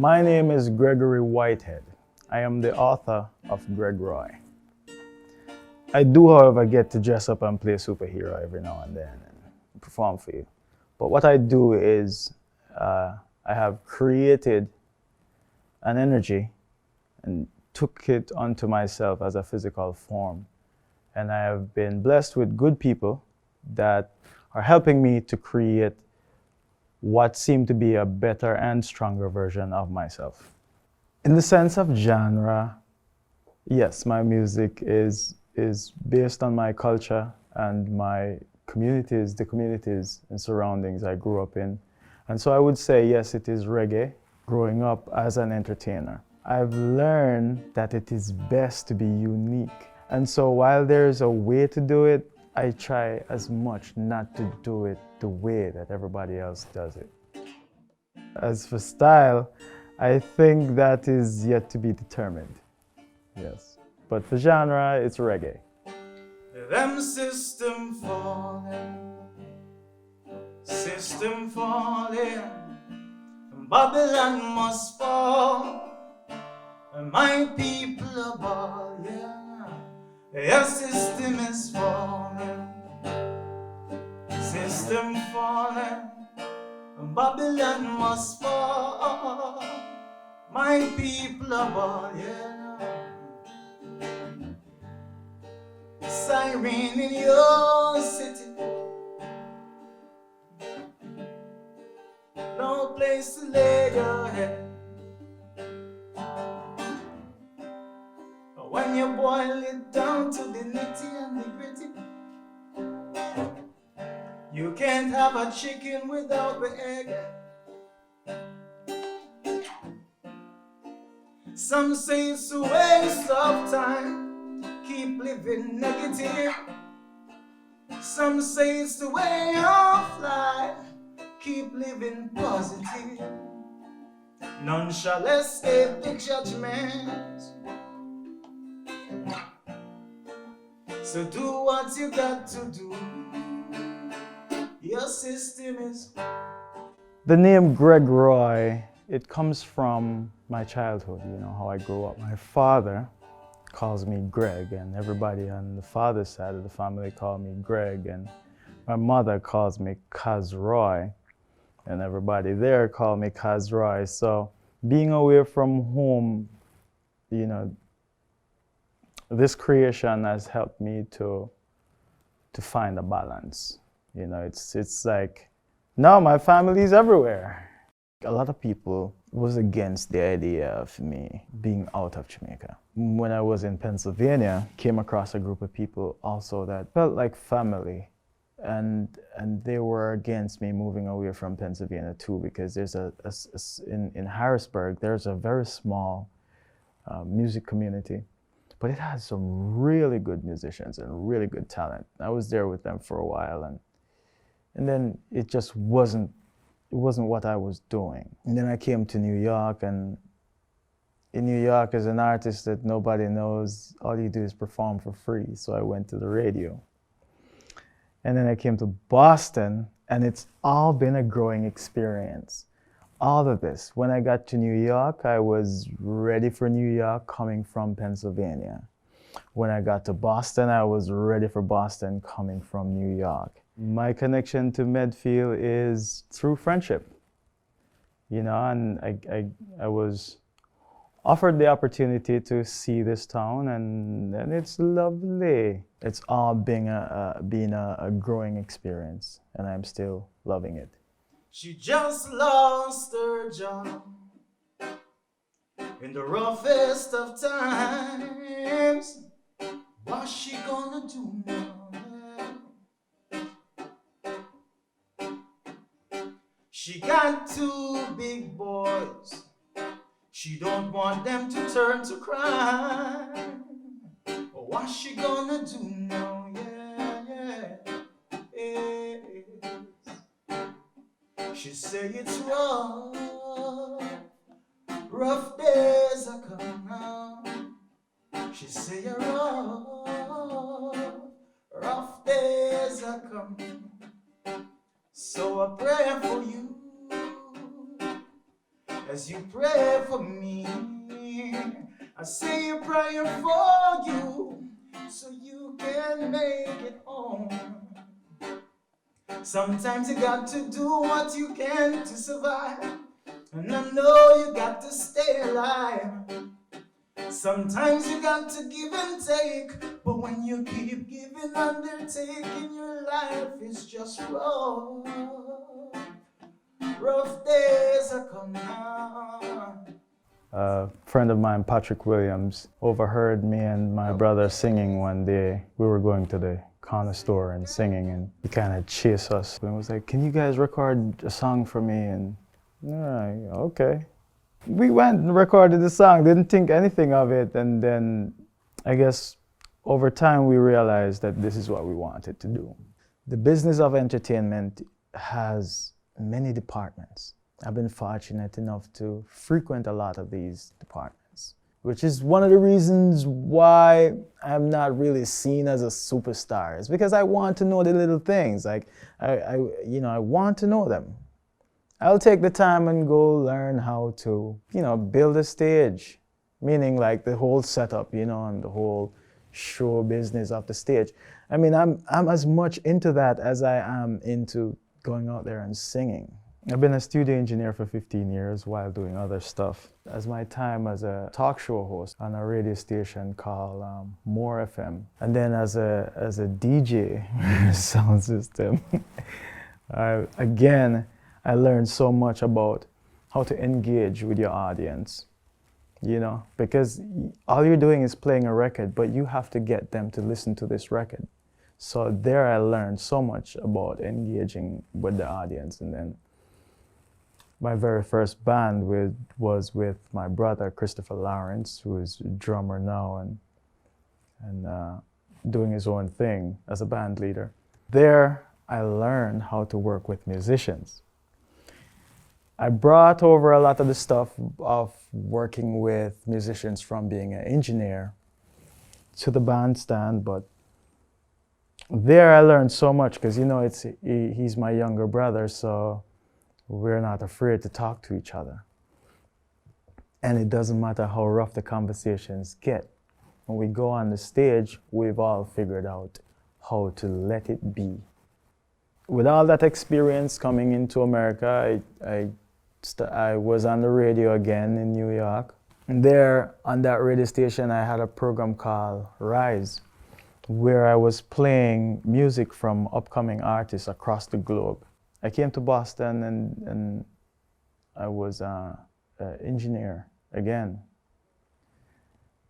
My name is Gregory Whitehead. I am the author of Greg Roy. I do, however, get to dress up and play superhero every now and then and perform for you. But what I do is I have created an energy and took it onto myself as a physical form. And I have been blessed with good people that are helping me to create what seemed to be a better and stronger version of myself. In the sense of genre, yes, my music is based on my culture and my communities, the communities and surroundings I grew up in. And so I would say, yes, it is reggae, growing up as an entertainer. I've learned that it is best to be unique. And so while there's a way to do it, I try as much not to do it the way that everybody else does it. As for style, I think that is yet to be determined, yes. But for genre, it's reggae. Them system falling, Babylon must fall, and my people are balling. Your system is falling, system falling, and Babylon must fall, my people are balling. Siren in your city, no place to lay your head. When you boil it down to the nitty and the gritty, you can't have a chicken without the egg. Some say it's a waste of time, keep living negative. Some say it's the way of life, keep living positive. None shall escape the judgment, so do what you got to do. Your system is... The name Greg Roy, it comes from my childhood, you know, how I grew up. My father calls me Greg, and everybody on the father's side of the family call me Greg, and my mother calls me Kaz Roy, and everybody there call me Kaz Roy. So being away from home, you know, this creation has helped me to find a balance. You know, it's like, no, my family's everywhere. A lot of people was against the idea of me being out of Jamaica. When I was in Pennsylvania, came across a group of people also that felt like family, and they were against me moving away from Pennsylvania too, because there's in Harrisburg, there's a very small music community, but it has some really good musicians and really good talent. I was there with them for a while, and then it just wasn't what I was doing. And then I came to New York, and in New York, as an artist that nobody knows, all you do is perform for free. So I went to the radio. And then I came to Boston, and it's all been a growing experience. All of this. When I got to New York, I was ready for New York coming from Pennsylvania. When I got to Boston, I was ready for Boston coming from New York. My connection to Medfield is through friendship, you know, and I was offered the opportunity to see this town, and it's lovely. It's all been a growing experience, and I'm still loving it. She just lost her job in the roughest of times. What's she gonna do now? She got two big boys. She don't want them to turn to crime. What's she gonna do now? Yeah. She say it's rough days are coming now. She say rough days are coming. So I pray for you as you pray for me. I say a prayer for you so you can make it home. Sometimes you got to do what you can to survive, and I know you got to stay alive. Sometimes you got to give and take, but when you keep giving and taking, your life is just rough. Rough days are coming. A friend of mine, Patrick Williams, overheard me and my brother singing one day. We were going to the corner store and singing, and he kind of chased us and was like, "Can you guys record a song for me?" And okay. We went and recorded the song, didn't think anything of it, and then I guess over time we realized that this is what we wanted to do. The business of entertainment has many departments. I've been fortunate enough to frequent a lot of these departments, which is one of the reasons why I'm not really seen as a superstar. It's because I want to know the little things. Like I want to know them. I'll take the time and go learn how to, build a stage, meaning like the whole setup, and the whole show business of the stage. I mean, I'm as much into that as I am into going out there and singing. I've been a studio engineer for 15 years while doing other stuff. As my time as a talk show host on a radio station called More FM, and then as a DJ sound system, I learned so much about how to engage with your audience, because all you're doing is playing a record, but you have to get them to listen to this record. So there I learned so much about engaging with the audience. And then my very first band was with my brother, Christopher Lawrence, who is a drummer now and doing his own thing as a band leader. There I learned how to work with musicians. I brought over a lot of the stuff of working with musicians from being an engineer to the bandstand, but there I learned so much because, he's my younger brother, so we're not afraid to talk to each other. And it doesn't matter how rough the conversations get. When we go on the stage, we've all figured out how to let it be. With all that experience coming into America, I was on the radio again in New York. And there, on that radio station, I had a program called Rise, where I was playing music from upcoming artists across the globe. I came to Boston and I was an engineer again.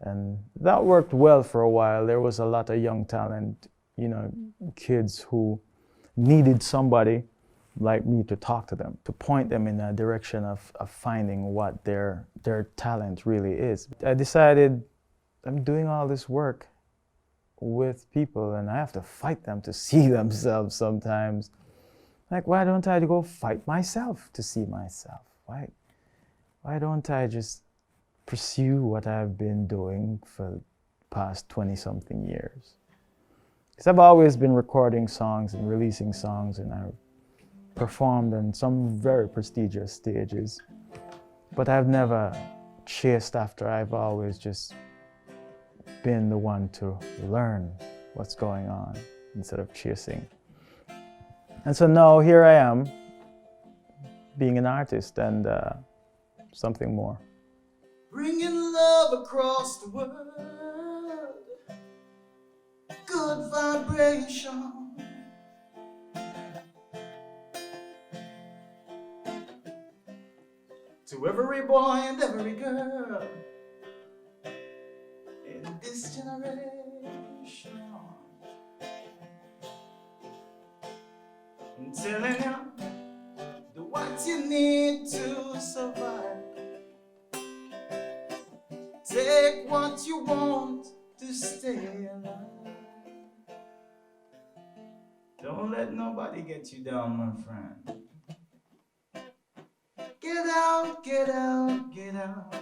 And that worked well for a while. There was a lot of young talent, kids who needed somebody like me to talk to them, to point them in a direction of finding what their talent really is. I decided I'm doing all this work with people and I have to fight them to see themselves sometimes. Like, why don't I go fight myself to see myself? Why don't I just pursue what I've been doing for the past 20-something years? Because I've always been recording songs and releasing songs, and I've performed on some very prestigious stages, but I've never chased after. I've always just been the one to learn what's going on instead of chasing. And so now here I am, being an artist and something more. Bringing love across the world, good vibration. To every boy and every girl in this generation. I'm telling you, do what you need to survive. Take what you want to stay alive. Don't let nobody get you down, my friend. Get out, get out, get out.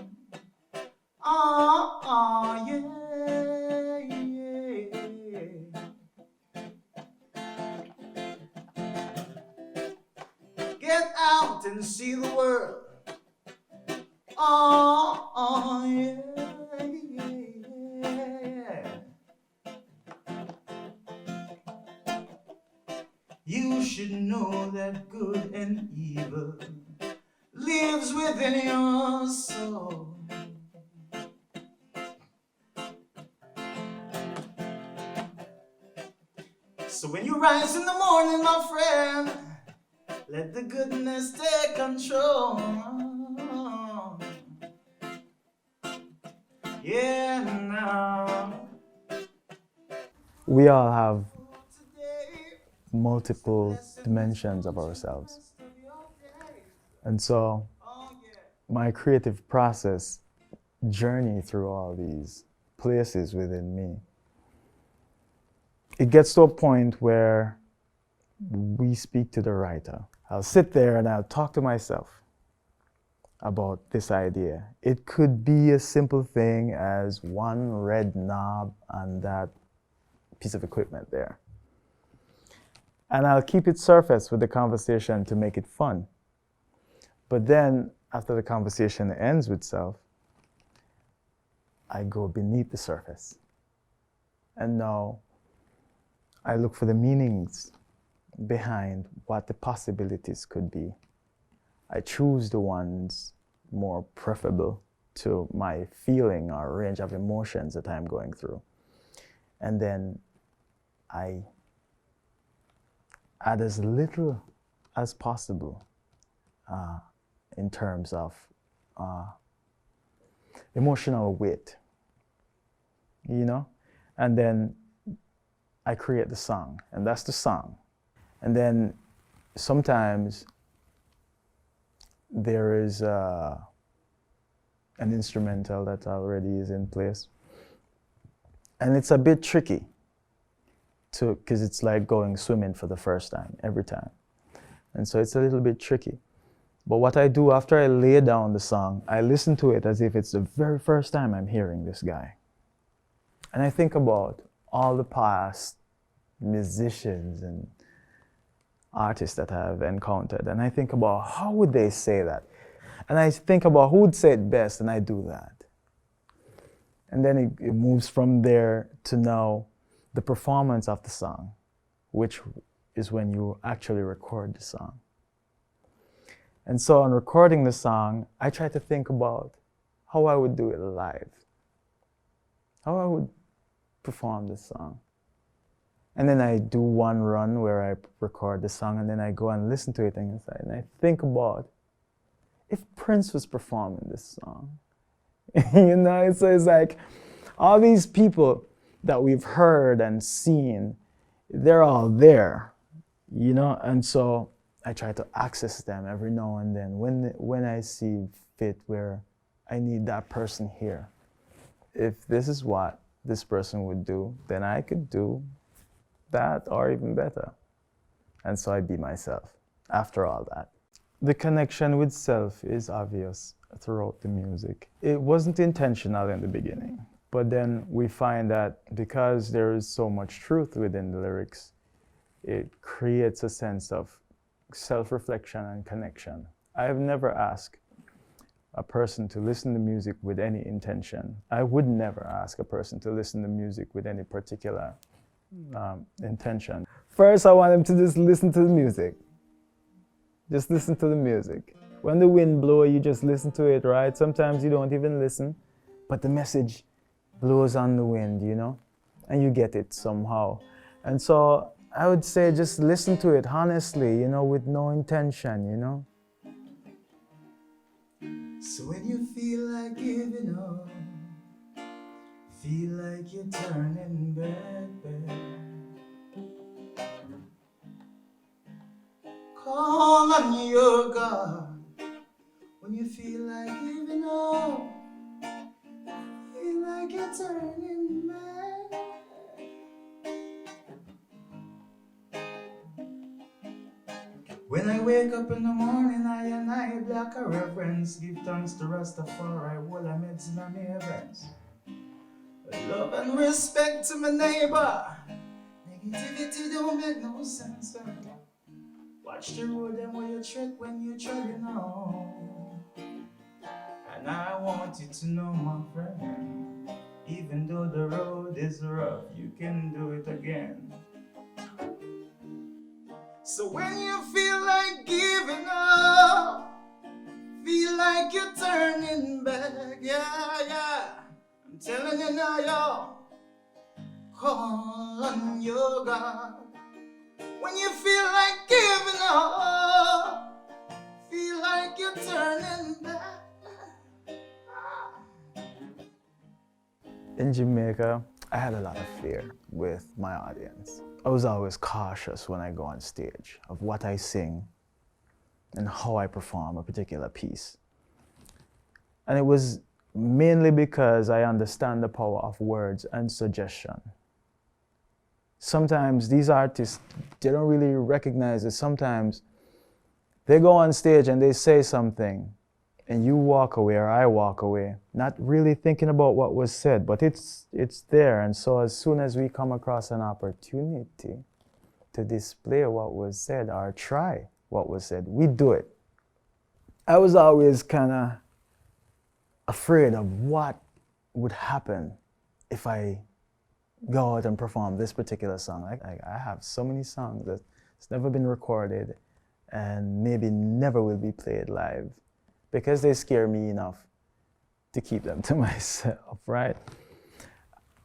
Oh, yeah, yeah. Get out and see the world. Oh, yeah, yeah. You should know that good and evil lives within your soul. So when you rise in the morning, my friend, let the goodness take control. Yeah, now. We all have multiple dimensions of ourselves. And so my creative process journey through all these places within me, it gets to a point where we speak to the writer. I'll sit there and I'll talk to myself about this idea. It could be a simple thing as one red knob on that piece of equipment there. And I'll keep it surface with the conversation to make it fun. But then, after the conversation ends with self, I go beneath the surface. And now, I look for the meanings behind what the possibilities could be. I choose the ones more preferable to my feeling or range of emotions that I'm going through. And then I add as little as possible in terms of emotional weight, you know? And then I create the song, and that's the song. And then sometimes there is an instrumental that already is in place. And it's a bit tricky because it's like going swimming for the first time, every time. And so it's a little bit tricky. But what I do after I lay down the song, I listen to it as if it's the very first time I'm hearing this guy. And I think about all the past musicians and artists that I've encountered, and I think about how would they say that? And I think about who would say it best, and I do that. And then it moves from there to now the performance of the song, which is when you actually record the song. And so on recording the song, I try to think about how I would do it live, how I would perform this song. And then I do one run where I record the song, and then I go and listen to it and I think about if Prince was performing this song. You know, so it's like all these people that we've heard and seen, they're all there, you know, and so I try to access them every now and then when I see fit where I need that person here. If this is what this person would do, then I could do that or even better. And so I be myself after all that. The connection with self is obvious throughout the music. It wasn't intentional in the beginning, but then we find that because there is so much truth within the lyrics, it creates a sense of self-reflection and connection. I have never asked a person to listen to music with any intention. I would never ask a person to listen to music with any particular intention. First, I want them to just listen to the music. Just listen to the music. When the wind blows, you just listen to it, right? Sometimes you don't even listen, but the message blows on the wind, you know? And you get it somehow. And so I would say just listen to it honestly, you know, with no intention, you know? So when you feel like giving up, feel like you're turning back, call on your God. When you feel like giving up, feel like you're turning back. When I wake up in the morning, I and I black a reverence. Give thanks to Rastafari, all I meds in my heavens. Love and respect to my neighbor. Negativity don't make no sense. Watch the road and where you tread when you treading on. And I want you to know, my friend, even though the road is rough, you can do it again. So when you feel like giving up, feel like you're turning back, yeah, I'm telling you now, y'all, call on your God. When you feel like giving up, feel like you're turning back. In Jamaica, I had a lot of fear with my audience. I was always cautious when I go on stage of what I sing and how I perform a particular piece. And it was mainly because I understand the power of words and suggestion. Sometimes these artists, they don't really recognize it. Sometimes they go on stage and they say something and you walk away or I walk away, not really thinking about what was said, but it's there. And so as soon as we come across an opportunity to display what was said or try what was said, we do it. I was always kind of afraid of what would happen if I go out and perform this particular song. I have so many songs that's never been recorded and maybe never will be played live because they scare me enough to keep them to myself, right?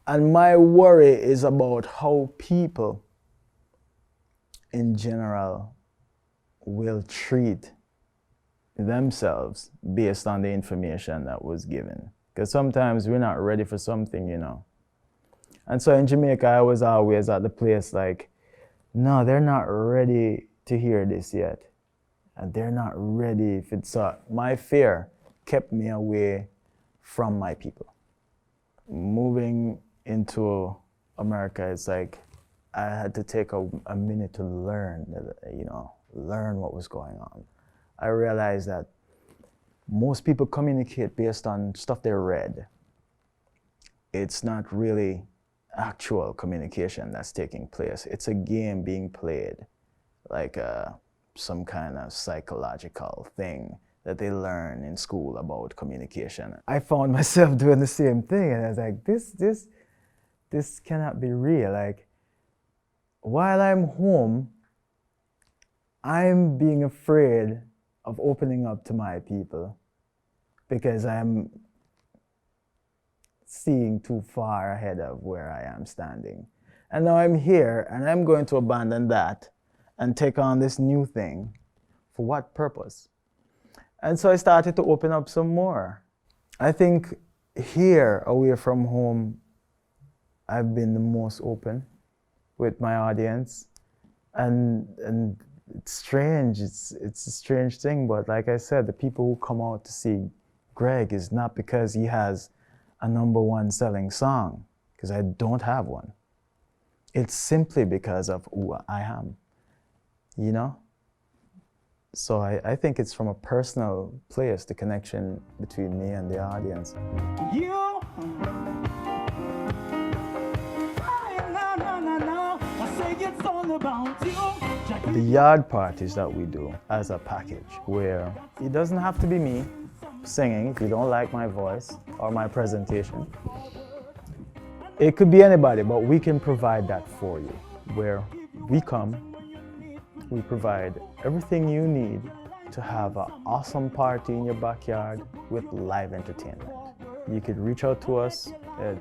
And my worry is about how people in general will treat themselves based on the information that was given. Because sometimes we're not ready for something, you know. And so in Jamaica, I was always at the place like, no, they're not ready to hear this yet. And they're not ready if it's my fear kept me away from my people. Moving into America, it's like I had to take a minute to learn, learn what was going on. I realized that most people communicate based on stuff they read. It's not really actual communication that's taking place. It's a game being played, like some kind of psychological thing that they learn in school about communication. I found myself doing the same thing, and I was like, this cannot be real. Like, while I'm home, I'm being afraid of opening up to my people because I'm seeing too far ahead of where I am standing. And now I'm here and I'm going to abandon that and take on this new thing. For what purpose? And so I started to open up some more. I think here, away from home, I've been the most open with my audience. And it's strange, it's a strange thing, but like I said, the people who come out to see Greg is not because he has a #1 selling song, because I don't have one. It's simply because of who I am, you know? So I think it's from a personal place, the connection between me and the audience. You, I say it's all about you. The yard parties that we do as a package, where it doesn't have to be me singing if you don't like my voice or my presentation. It could be anybody, but we can provide that for you, where we come, we provide everything you need to have an awesome party in your backyard with live entertainment. You could reach out to us at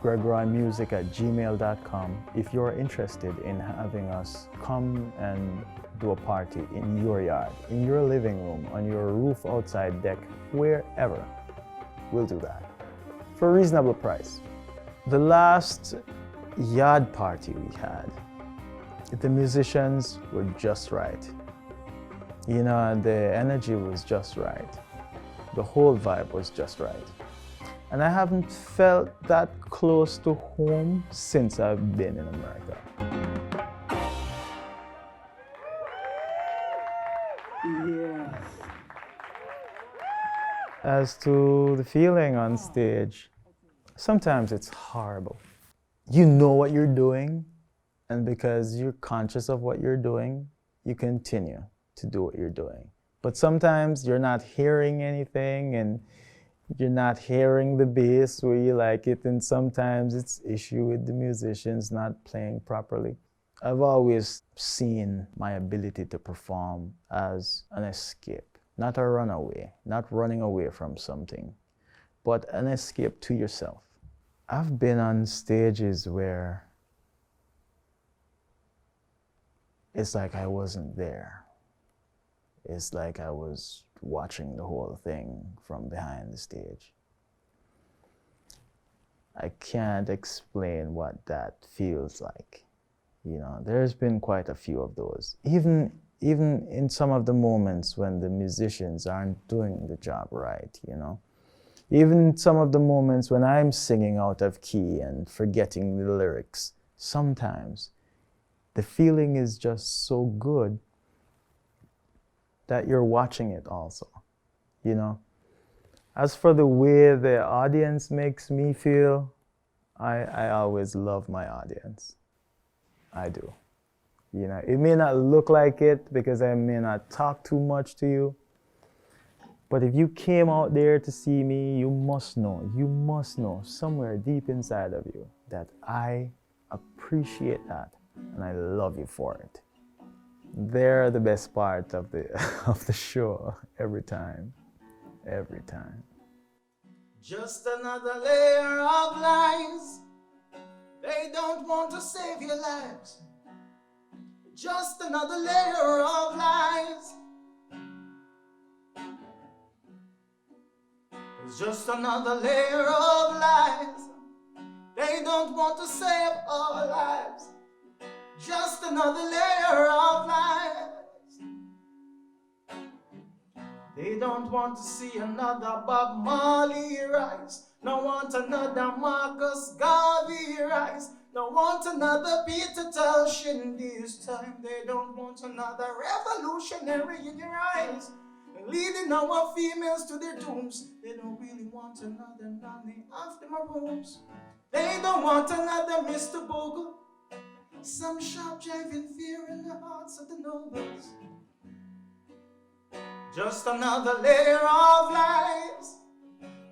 gregroymusic@gmail.com if you're interested in having us come and do a party in your yard, in your living room, on your roof, outside deck, wherever. We'll do that for a reasonable price. The last yard party we had, the musicians were just right. You know, the energy was just right. The whole vibe was just right. And I haven't felt that close to home since I've been in America. Yes. As to the feeling on stage, sometimes it's horrible. You know what you're doing, and because you're conscious of what you're doing, you continue to do what you're doing. But sometimes you're not hearing anything and you're not hearing the bass where you like it, and sometimes it's issue with the musicians not playing properly. I've always seen my ability to perform as an escape, not a runaway, not running away from something, but an escape to yourself. I've been on stages where it's like I wasn't there. It's like I was watching the whole thing from behind the stage. I can't explain what that feels like. You know, there's been quite a few of those. Even in some of the moments when the musicians aren't doing the job right, you know. Even some of the moments when I'm singing out of key and forgetting the lyrics, sometimes the feeling is just so good that you're watching it also, you know. As for the way the audience makes me feel, I always love my audience. I do. You know, it may not look like it because I may not talk too much to you, but if you came out there to see me, you must know somewhere deep inside of you that I appreciate that and I love you for it. They're the best part of the show every time. Just another layer of lies. They don't want to save your lives. Just another layer of lies. It's just another layer of lies. They don't want to save our lives. Just another layer of lies. They don't want to see another Bob Marley rise. No want another Marcus Garvey rise. No want another Peter Tosh in this time. They don't want another revolutionary in your eyes, leading our females to their dooms. They don't really want another nanny after my rooms. They don't want another Mr. Bogle. Some sharp driving fear in the hearts of the nobles. Just another layer of lies.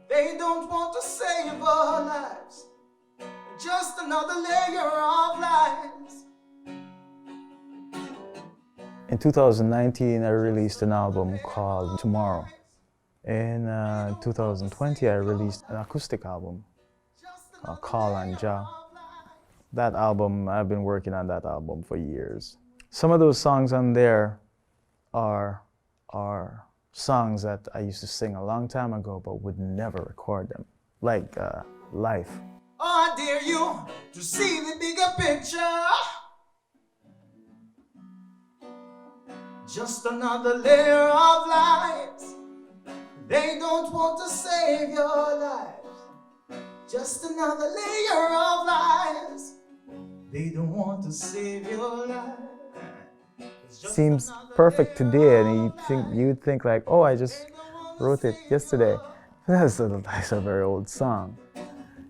They don't want to save our lives. Just another layer of lies. In 2019, I released an album called Tomorrow. In 2020, I released an acoustic album called Call on Jah. That album, I've been working on that album for years. Some of those songs on there are songs that I used to sing a long time ago but would never record them, like Life. Oh, I dare you to see the bigger picture. Just another layer of lies. They don't want to save your lives. Just another layer of lies. They don't want to save your life. Seems perfect today, and you'd think like, oh, I just wrote it yesterday. That's a very old song.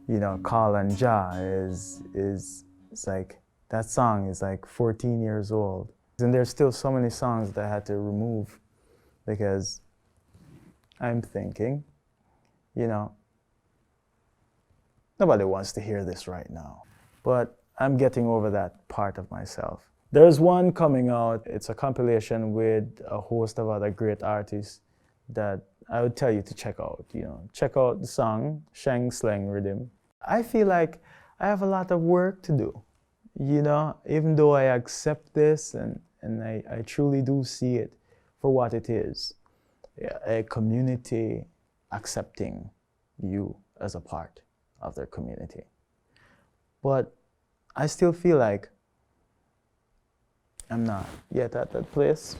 You know, Call on Jah is it's like, that song is like 14 years old. And there's still so many songs that I had to remove because I'm thinking, you know, nobody wants to hear this right now. But I'm getting over that part of myself. There's one coming out. It's a compilation with a host of other great artists that I would tell you to check out. You know, check out the song, Shang Slang Rhythm. I feel like I have a lot of work to do. You know, even though I accept this and I truly do see it for what it is, a community accepting you as a part of their community. But I still feel like I'm not yet at that place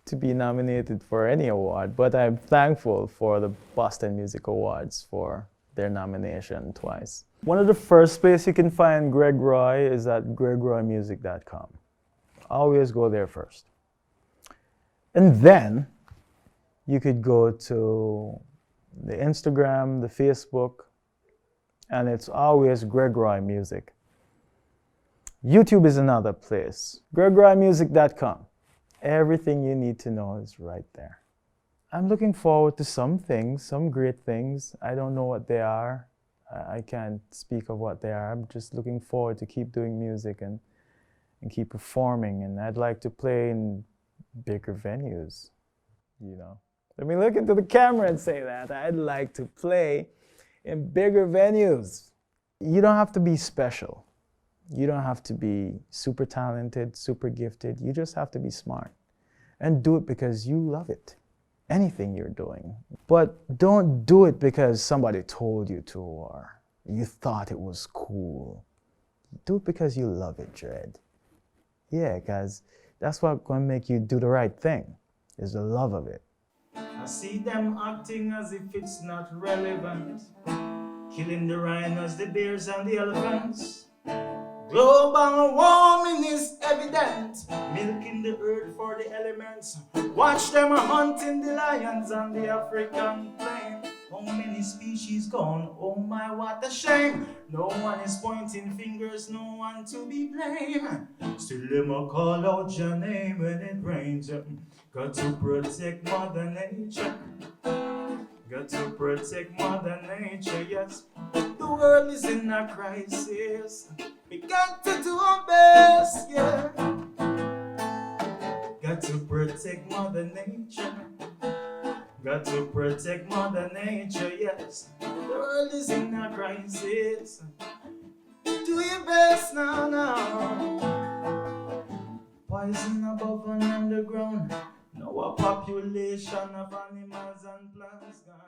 to be nominated for any award, but I'm thankful for the Boston Music Awards for their nomination twice. One of the first places you can find Greg Roy is at gregroymusic.com. Always go there first. And then you could go to the Instagram, the Facebook, and it's always Greg Roy Music. YouTube is another place, gregroymusic.com. Everything you need to know is right there. I'm looking forward to some things, some great things. I don't know what they are. I can't speak of what they are. I'm just looking forward to keep doing music and keep performing. And I'd like to play in bigger venues, you know. Let me look into the camera and say that. I'd like to play in bigger venues. You don't have to be special. You don't have to be super talented, super gifted. You just have to be smart and do it because you love it. Anything you're doing. But don't do it because somebody told you to or you thought it was cool. Do it because you love it, Dread. Yeah, because that's what's going to make you do the right thing, is the love of it. I see them acting as if it's not relevant, killing the rhinos, the bears and the elephants. Global warming is evident, milking the earth for the elements. Watch them hunting the lions on the African plain. How many species gone? Oh my, what a shame. No one is pointing fingers, no one to be blamed. Still them a call out your name when it rains. Got to protect Mother Nature. Got to protect Mother Nature, yes. The world is in a crisis. We got to do our best, yeah. Got to protect Mother Nature. Got to protect Mother Nature, yes. The world is in a crisis. Do your best now, now. Poison above and underground. Now a population of animals and plants gone.